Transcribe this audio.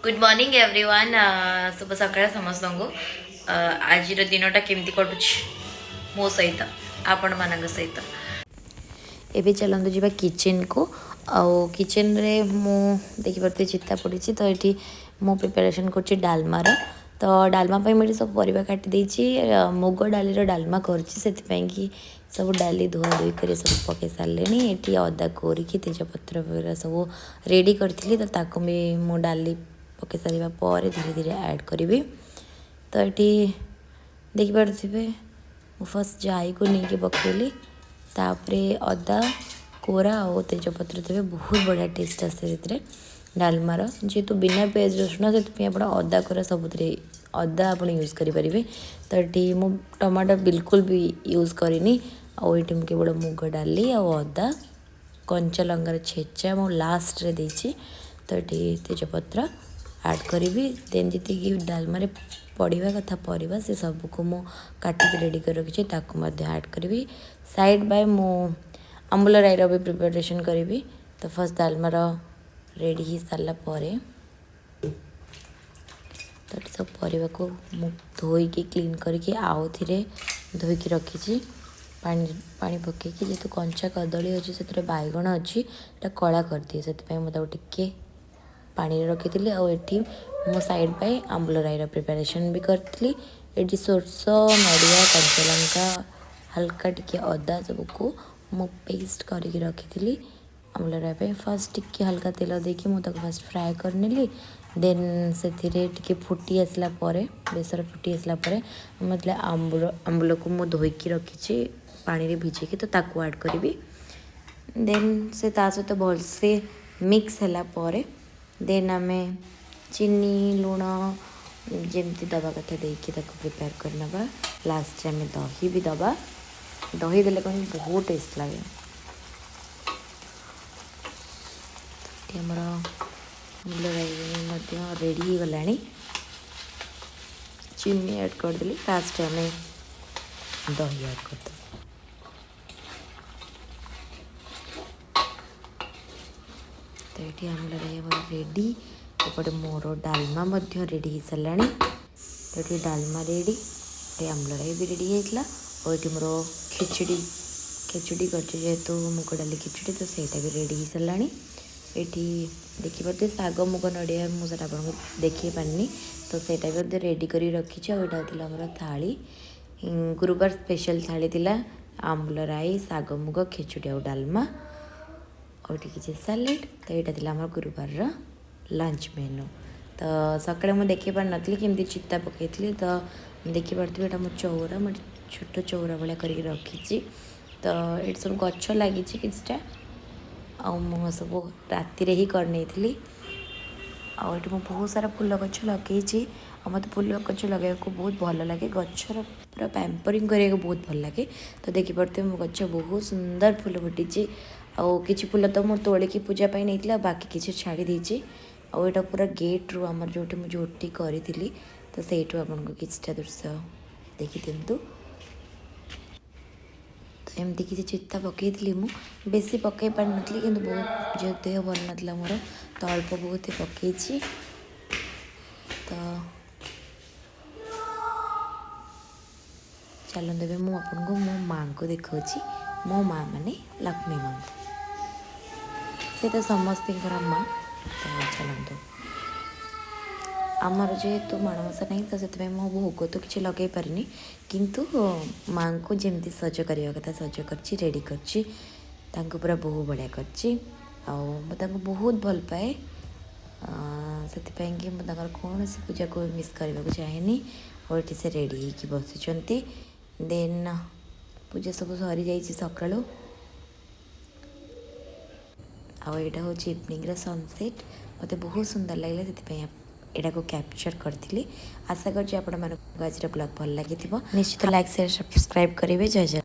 Good morning everyone शुभ सकाळ समस्त को आज दिनटा केमती कटुच मो सहित आपण मान सहित एबे चलते जी किचन को आउ किचन रे मु देखिपे चिता पड़ी तो ये मु प्रिपेरेसन कर डालमार तो डालमा मुझे सब परिवा काटी देछि मुग डाली डालमा करछि कि सब डाली धुआ धुई कर सब पकई सारे ये अदा कोरिकी तेजपत्र वगैरह सब रेडी करी तो भी मु डाली पकई सारा पर धीरे धीरे ऐड करी तो ये देखिपे फर्स्ट जाई को लेकिन पकईली तापरे अदा कोरा और तेजपत्र देवे बहुत बढ़िया टेस्ट आसे डालमार जेहेतु बिना पियाज रसुण से आप अदा कोरा सब अदा आप यूज करें तो ये मु टमाटो बिल्कुल भी यूज करनी आउ ये केवल मुग डाली अदा कंचा लंकार छेचा मु लास्ट रे देछि तो ये तेजपत्र ऐड करी देन जी डालमा पड़वा कथा परिवा से सबको मु काटिक रेडी कर रखी ऐड करी साइड बाय मु अम्बुल राईर भी प्रिपरेशन करी तो फर्स्ट डालमार रेडी हो सारा तो सब परिवा को मु धोईकी क्लीन करके आउ थे धोईकी रखी पानी पानी पकईकी जेहेतु कंचा कदली अच्छी से बैगण अच्छी कला कर दिए से मुझे टिके पानी रखी आठी मो साइड बाय अम्बुल राईर प्रिपरेशन भी करी ये सोरस नड़िया कंचा लंका हल्का टिके अदा सबको मु पेस्ट करके रखी अम्बुल राई फर्स्ट टिके हल्का तेल देकी मुझे फर्स्ट फ्राए करनेली देन से फुटी आसला बेसर फुटी आसला मतलब अम्बुल को मु धोईकी रखी पानी रे भिजेकी तो ताकू ऐड करी देन से सहित भलसे मिक्स है देन आम चीनी लुण जमती दवा कथा देकी प्रिपेयर करना लास्ट आम दही भी दबा दही देले कहीं बहुत टेस्ट लगे रेडी हो गला चीनी ऐड करदेली लास्ट आम दही ऐड कर तो ये आमला रेडी एपटे मोर डालमा रेडी हो सारा तो ये डालमा रेडी ये आमला भी रेडी होता और ये मोर खिचड़ी खिचड़ी कर मुग डाली खिचड़ी तो सहीटा भी रेडी हो सारा ये देखिए शाग मुग नड़िया मुझे आपको देखी पारनी तो सहीटा भी रेडी कर रखी और यहाँ होता थाली गुरुवार स्पेशल थाली थी आम्बुल राई शाग मुग खिचड़ी और डालमा और किसी सैलेड तो यहाँ थी गुरुवार लंच मेनू तो सकाଳେ ମୁଁ ଦେଖିପାରୁନଥିଲି କେମିତି ଚିତା ପକାଇଥିଲି ତ ଦେଖିପାରୁଥିବେ ଏଇଟା ମୋ ଚଉରା ମୁଁ ଛୋଟ ଚଉରା ଭଳିଆ କରିକି ରଖିଛି ତ ଏଠି ସବୁ ଗଛ ଲାଗିଛି କିଛିଟା ଆଉ ମୁଁ ସବୁ ରାତିରେ ହିଁ କରିନେଇଥିଲି ଆଉ ଏଠି ମୁଁ ବହୁତ ସାରା ଫୁଲ ଗଛ ଲଗେଇଛି ଆଉ ମୋତେ ଫୁଲ ଗଛ ଲଗାଇବାକୁ ବହୁତ ଭଲ ଲାଗେ ଗଛର ପୁରା ପ୍ୟାମ୍ପରିଂ କରିବାକୁ बहुत भल लगे तो देखिपे मो गछ बहुत सुंदर फुल फुटी आउ किसी फुल तो मुझे तोलिकी पूजा नहीं बाकी किसी छाड़ी देती आउ यहाँ पूरा गेट रू आमर जो मुझे करी तो सहीठू आपको किसी दृश्य देखी दिंतु तो एमती किसी चिता पकई मुझे बेसी पकई पार नी कि बहुत जो देह भल ना मोर तो अल्प बहुत ही पकई तो चलते भी मुझे मो माँ को देखा मो माँ माने लक्ष्मी माँ से तो समस्त माँ तो चलतु आमर जेहेतु माणवसा नहीं तो से मो भोग तो किसी लगे पारिनी किंतु माँ को जमी सज करवा कथा सज कर रेडी कर पूरा बहु बढ़िया कर बहुत भल पाए से मुझे कौन सी पूजा को मिस करने को चाहेनी और ये से रेडी हो बसी देन पूजा सब सरी जा सका आईटा हूँ इवनिंग सनसेट मत बहुत सुंदर लगे से यहाँ को कैप्चर करी आशा कर आज ब्लॉग भल लगी निश्चित लाइक शेयर सब्सक्राइब करेंगे जय जय।